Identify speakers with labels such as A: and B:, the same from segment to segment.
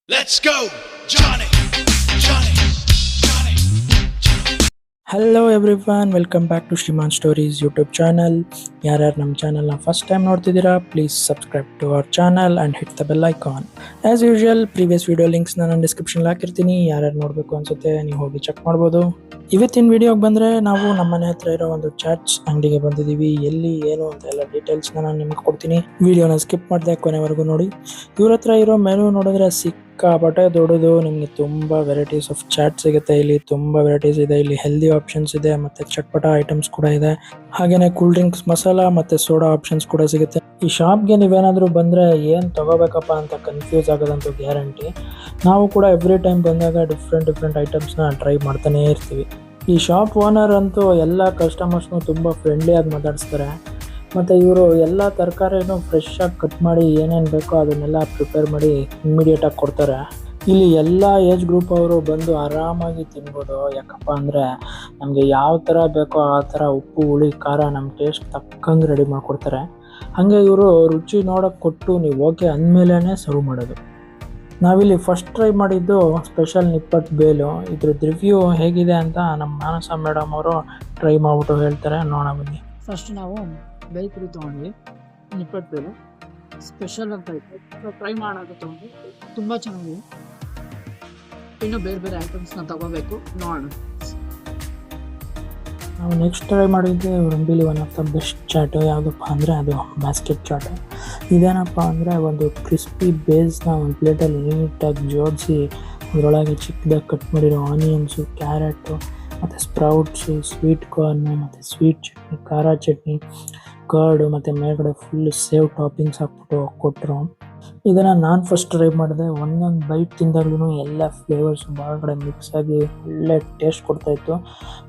A: Let's go, Johnny, Johnny, Johnny, Johnny.
B: Hello everyone, welcome back to Shriman stories YouTube channel. ಯಾರ್ಯಾರು ನಮ್ಮ ಚಾನಲ್ನ first time ನೋಡ್ತಿದ್ದೀರಾ, please subscribe to our channel and hit the bell icon. As usual previous video ಲಿಂಕ್ಸ್ನ ನಾನು ಡಿಸ್ಕ್ರಿಪ್ಷನ್ಲಿ ಹಾಕಿರ್ತೀನಿ. ಯಾರ್ಯಾರು ನೋಡಬೇಕು ಅನ್ಸುತ್ತೆ ನೀವು ಹೋಗಿ ಚೆಕ್ ಮಾಡ್ಬೋದು. ಇವತ್ತಿನ ವಿಡಿಯೋಗೆ ಬಂದರೆ ನಾವು ನಮ್ಮ ಮನೆ ಹತ್ರ ಇರೋ ಒಂದು ಚಾಟ್ಸ್ ಅಂಗಡಿಗೆ ಬಂದಿದ್ದೀವಿ. ಎಲ್ಲಿ ಏನು ಅಂತ ಎಲ್ಲ ಡೀಟೇಲ್ಸ್ನ ನಾನು ನಿಮ್ಗೆ ಕೊಡ್ತೀನಿ. ವಿಡಿಯೋನ ಸ್ಕಿಪ್ ಮಾಡಿದೆ ಕೊನೆವರೆಗೂ ನೋಡಿ. ಇವ್ರ ಹತ್ರ ಇರೋ ಮೆನು ನೋಡಿದ್ರೆ ಸಿಕ್ಕಾಪಟ್ಟೆ ದೊಡ್ಡದು. ನಿಮಗೆ ತುಂಬ ವೆರೈಟೀಸ್ ಆಫ್ ಚಾಟ್ ಸಿಗುತ್ತೆ. ಇಲ್ಲಿ ತುಂಬ ವೆರೈಟೀಸ್ ಇದೆ. ಇಲ್ಲಿ ಹೆಲ್ದಿ ಆಪ್ಷನ್ಸ್ ಇದೆ, ಮತ್ತೆ ಚಟ್ಪಟ ಐಟಮ್ಸ್ ಕೂಡ ಇದೆ. ಹಾಗೇನೆ ಕೂಲ್ ಡ್ರಿಂಕ್ಸ್, ಮಸಾಲಾ ಮತ್ತೆ ಸೋಡಾ ಆಪ್ಷನ್ಸ್ ಕೂಡ ಸಿಗುತ್ತೆ. ಈ ಶಾಪ್ಗೆ ನೀವೇನಾದರೂ ಬಂದರೆ ಏನು ತಗೋಬೇಕಪ್ಪ ಅಂತ ಕನ್ಫ್ಯೂಸ್ ಆಗೋದಂತೂ ಗ್ಯಾರಂಟಿ. ನಾವು ಕೂಡ ಎವ್ರಿ ಟೈಮ್ ಬಂದಾಗ ಡಿಫ್ರೆಂಟ್ ಐಟಮ್ಸ್ನ ಟ್ರೈ ಮಾಡ್ತಾನೇ ಇರ್ತೀವಿ. ಈ ಶಾಪ್ ಓನರ್ ಅಂತೂ ಎಲ್ಲ ಕಸ್ಟಮರ್ಸ್ನು ತುಂಬ ಫ್ರೆಂಡ್ಲಿಯಾಗಿ ಮಾತಾಡಿಸ್ತಾರೆ. ಮತ್ತು ಇವರು ಎಲ್ಲ ತರಕಾರಿನೂ ಫ್ರೆಶ್ ಆಗಿ ಕಟ್ ಮಾಡಿ ಏನೇನು ಬೇಕೋ ಅದನ್ನೆಲ್ಲ ಪ್ರಿಪೇರ್ ಮಾಡಿ ಇಮ್ಮಿಡಿಯೇಟಾಗಿ ಕೊಡ್ತಾರೆ. ಇಲ್ಲಿ ಎಲ್ಲ ಏಜ್ ಗ್ರೂಪ್ ಅವರು ಬಂದು ಆರಾಮಾಗಿ ತಿನ್ಬೋದು. ಯಾಕಪ್ಪ ಅಂದರೆ ನಮಗೆ ಯಾವ ಥರ ಬೇಕೋ ಆ ಥರ ಉಪ್ಪು, ಹುಳಿ, ಖಾರ ನಮ್ಮ ಟೇಸ್ಟ್ ತಕ್ಕಂಗೆ ರೆಡಿ ಮಾಡಿಕೊಡ್ತಾರೆ. ಹಾಗೆ ಇವರು ರುಚಿ ನೋಡೋಕ್ಕೆ ಕೊಟ್ಟು ನೀವು ಓಕೆ ಅಂದಮೇಲೆ ಸರ್ವ್ ಮಾಡೋದು. ನಾವಿಲ್ಲಿ ಫಸ್ಟ್ ಟ್ರೈ ಮಾಡಿದ್ದು ಸ್ಪೆಷಲ್ ನಿಪ್ಪಟ್ಟು ಬೇಲು. ಇದ್ರದ್ದು ರಿವ್ಯೂ ಹೇಗಿದೆ ಅಂತ ನಮ್ಮ ಮಾನಸ ಮೇಡಮ್ ಅವರು ಟ್ರೈ ಮಾಡಿಬಿಟ್ಟು ಹೇಳ್ತಾರೆ. ನೋಡೋಣ ಬನ್ನಿ.
C: ಫಸ್ಟ್ ನಾವು ಬೇಲ್ ಪುರಿ ತೊಗೊಂಡ್ವಿ, ನಿಪ್ಪಟ್ಟು ಬೇಲು ಸ್ಪೆಷಲ್ ಅಂತ ಇತ್ತು. ಟ್ರೈ ಮಾಡೋದು ತೊಗೊಂಡು ತುಂಬ ಚೆನ್ನಾಗಿದೆ. ಇನ್ನೂ ಬೇರೆ ಬೇರೆ ಐಟಮ್ಸ್ನ ತಗೋಬೇಕು, ನೋಡೋಣ.
B: ನಾವು ನೆಕ್ಸ್ಟ್ ಟ್ರೈ ಮಾಡಿದ್ದೆ ರಂಬಿಲಿ one of the best chat. ಯಾವುದಪ್ಪ ಅಂದರೆ ಅದು ಬಾಸ್ಕೆಟ್ ಚಾಟು. ಇದೇನಪ್ಪ ಅಂದರೆ ಒಂದು ಕ್ರಿಸ್ಪಿ ಬೇಸ್ನ ಒಂದು ಪ್ಲೇಟಲ್ಲಿ ನೀಟಾಗಿ ಜೋಡಿಸಿ ಅದರೊಳಗೆ ಚಿಕ್ಕದಾಗಿ ಕಟ್ ಮಾಡಿರೋ ಆನಿಯನ್ಸು, ಕ್ಯಾರೆಟು ಮತ್ತು ಸ್ಪ್ರೌಟ್ಸು, ಸ್ವೀಟ್ ಕಾರ್ನು ಮತ್ತು ಸ್ವೀಟ್ ಚಟ್ನಿ, ಖಾರ ಚಟ್ನಿ, ಕರ್ಡು ಮತ್ತು ಮೇಲ್ಗಡೆ ಫುಲ್ ಸೇವ್ ಟಾಪಿಂಗ್ಸ್ ಹಾಕ್ಬಿಟ್ಟು ಕೊಟ್ಟರು. ಇದನ್ನು ನಾನು ಫಸ್ಟ್ ಟ್ರೈ ಮಾಡಿದೆ. ಒಂದೊಂದು ಬೈಟ್ ತಿಂದಾಗ್ಲೂ ಎಲ್ಲ ಫ್ಲೇವರ್ಸು ಒಳಗಡೆ ಮಿಕ್ಸ್ ಆಗಿ ಒಳ್ಳೆ ಟೇಸ್ಟ್ ಕೊಡ್ತಾಯಿತ್ತು.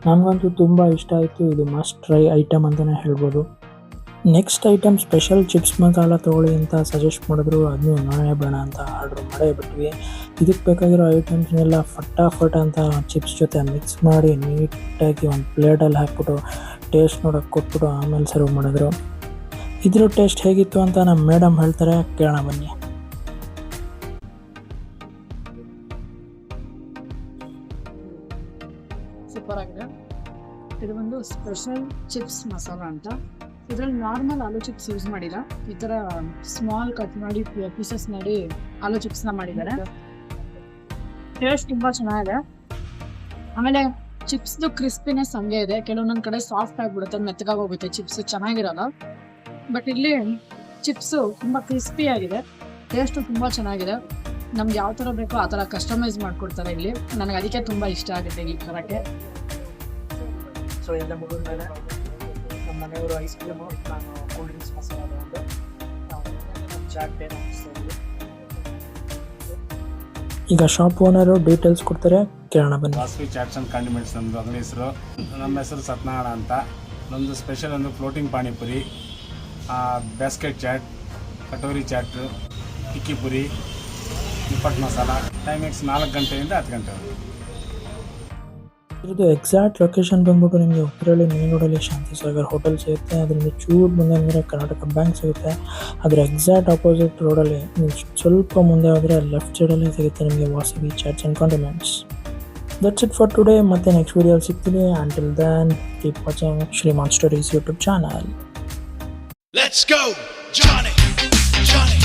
B: ನನಗಂತೂ ತುಂಬ ಇಷ್ಟ ಆಯಿತು. ಇದು ಮಸ್ಟ್ ಟ್ರೈ ಐಟಮ್ ಅಂತಲೇ ಹೇಳ್ಬೋದು. Next item special chips masala ತೊಗೊಳ್ಳಿ ಅಂತ ಸಜೆಸ್ಟ್ ಮಾಡಿದ್ರು. ಅದನ್ನು ನಾನೇ ಬೇಡ ಅಂತ ಆರ್ಡ್ರ್ ಮಾಡೇ ಬಿಟ್ವಿ. ಇದಕ್ಕೆ ಬೇಕಾಗಿರೋ ಐಟಮ್ಸ್ನೆಲ್ಲ ಫಟಾಫಟ್ ಅಂತ ಚಿಪ್ಸ್ ಜೊತೆ ಮಿಕ್ಸ್ ಮಾಡಿ ನೀಟಾಗಿ ಒಂದು ಪ್ಲೇಟಲ್ಲಿ ಹಾಕ್ಬಿಟ್ಟು ಟೇಸ್ಟ್ ನೋಡೋಕೆ ಕೊಟ್ಬಿಟ್ಟು ಆಮೇಲೆ ಸರ್ವ್ ಮಾಡಿದ್ರು. ಇದ್ರ ಟೇಸ್ಟ್ ಹೇಗಿತ್ತು ಅಂತ ನಮ್ಮ ಮೇಡಮ್ ಹೇಳ್ತಾರೆ, ಕೇಳೋಣ ಬನ್ನಿ.
C: ಸೂಪರ್ ಆಗಿದೆ. ಇದು ಒಂದು ಸ್ಪೆಷಲ್ ಚಿಪ್ಸ್ ಮಸಾಲ ಅಂತ. ಇದರಲ್ಲಿ ನಾರ್ಮಲ್ ಆಲೂ ಚಿಪ್ಸ್ ಯೂಸ್ ಮಾಡಿಲ್ಲ, ಈ ಥರ ಸ್ಮಾಲ್ ಕಟ್ ಮಾಡಿ ಪೀಸಸ್ ಮಾಡಿ ಆಲೂ ಚಿಪ್ಸ್ನ ಮಾಡಿದ್ದಾರೆ. ಟೇಸ್ಟ್ ತುಂಬ ಚೆನ್ನಾಗಿದೆ. ಆಮೇಲೆ ಚಿಪ್ಸ್ದು ಕ್ರಿಸ್ಪಿನೆಸ್ ಹಂಗೆ ಇದೆ. ಕೆಲವೊಂದೊಂದು ಕಡೆ ಸಾಫ್ಟ್ ಆಗಿಬಿಡುತ್ತೆ, ಮೆತ್ತಗಾಗಿ ಹೋಗುತ್ತೆ, ಚಿಪ್ಸ್ ಚೆನ್ನಾಗಿರಲ್ಲ. ಬಟ್ ಇಲ್ಲಿ ಚಿಪ್ಸು ತುಂಬ ಕ್ರಿಸ್ಪಿ ಆಗಿದೆ. ಟೇಸ್ಟು ತುಂಬ ಚೆನ್ನಾಗಿದೆ. ನಮ್ಗೆ ಯಾವ ಥರ ಬೇಕೋ ಆ ಥರ ಕಸ್ಟಮೈಸ್ ಮಾಡಿಕೊಡ್ತಾರೆ ಇಲ್ಲಿ. ನನಗೆ ಅದಕ್ಕೆ ತುಂಬ ಇಷ್ಟ ಆಗುತ್ತೆ ಈ ಥರಕ್ಕೆ.
B: ಸೊ ಎಲ್ಲ ಮುಗಿದ್ಮೇಲೆ ನಮ್ಮ ಮನೆಯವರು ಐಸ್ ಕ್ರೀಮು, ನಾನು ಕೂಲ್ ಡ್ರಿಂಕ್ಸ್ ಮಸಾಲ ಒಂದು ಚಾಟ್ ಏನು ಅನಿಸ್ತಾ. ಈಗ ಶಾಪ್ ಓನರು ಡೀಟೇಲ್ಸ್ ಕೊಡ್ತಾರೆ, ಕೇಳೋಣ ಬನ್ನಿ.
D: ವಾಸವಿ ಚಾಟ್ಸ್ ಆ್ಯಂಡ್ ಕಾಂಡಿಮೆಂಟ್ಸ್ ನಮ್ಮದು ಅಂಗಡಿ ಹೆಸರು. ನಮ್ಮ ಹೆಸರು ಸತ್ಯನಾರಾಯಣ ಅಂತ. ನಮ್ಮದು ಸ್ಪೆಷಲ್ ಒಂದು floating panipuri, basket chat, katori chat, tikki puri, nippattu masala. Timings 4 ಗಂಟೆಯಿಂದ 10 ಗಂಟೆವರೆಗೆ.
B: ಇದ್ರದ್ದು ಎಕ್ಸಾಕ್ಟ್ ಲೊಕೇಶನ್ ಬಂದ್ಬಿಟ್ಟು ನಿಮಗೆ ಉತ್ತರಳ್ಳಿ ಮೇನ್ ರೋಡಲ್ಲಿ ಶಾಂತಿಸಾಗರ್ ಹೋಟೆಲ್ ಸಿಗುತ್ತೆ. ಅದರಿಂದ ಚೂರು ಮುಂದೆ ಅಂದರೆ ಕರ್ನಾಟಕ ಬ್ಯಾಂಕ್ ಸಿಗುತ್ತೆ. ಅದರ ಎಕ್ಸಾಕ್ಟ್ ಆಪೋಸಿಟ್ ರೋಡಲ್ಲಿ ನೀವು ಸ್ವಲ್ಪ ಮುಂದೆ ಹೋದರೆ ಲೆಫ್ಟ್ ಸೈಡಲ್ಲಿ ಸಿಗುತ್ತೆ ನಿಮಗೆ Vasavi chats and condiments. That's it for today. ಮತ್ತೆ ನೆಕ್ಸ್ಟ್ ವೀಡಿಯೋಲಿ ಸಿಗ್ತೀನಿ. Until then keep watching Shriman stories YouTube channel.
A: Let's go, Johnny, Johnny.